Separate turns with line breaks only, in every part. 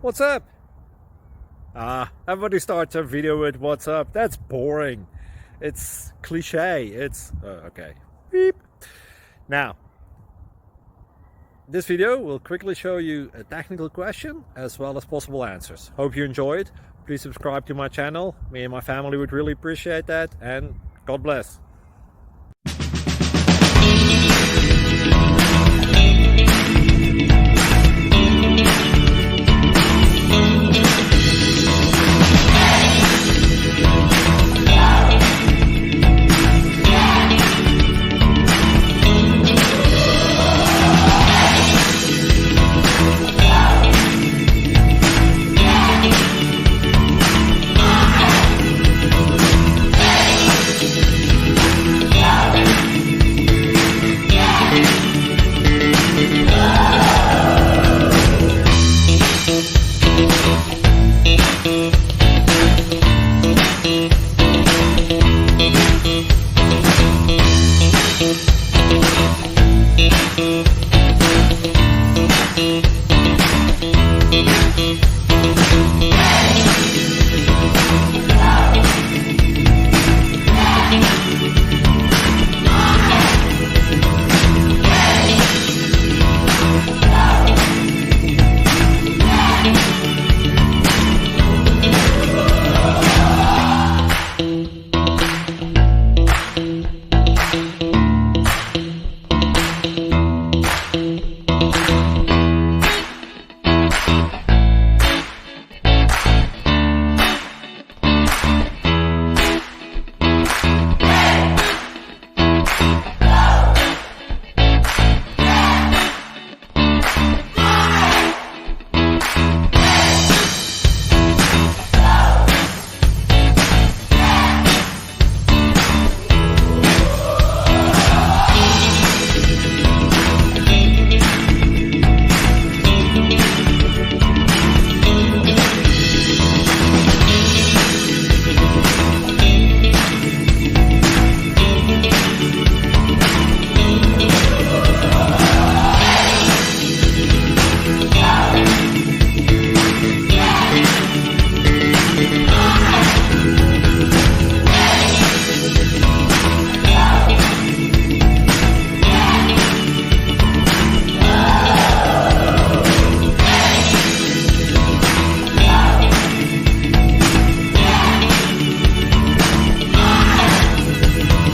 What's up? Everybody starts a video with what's up. That's boring. It's cliche. It's okay. Beep. Now, this video will quickly show you a technical question as well as possible answers. Hope you enjoyed. Please subscribe to my channel. Me and my family would really appreciate that, and God bless.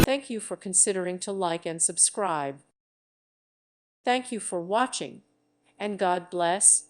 Thank you for considering to like and subscribe. Thank you for watching, and God bless.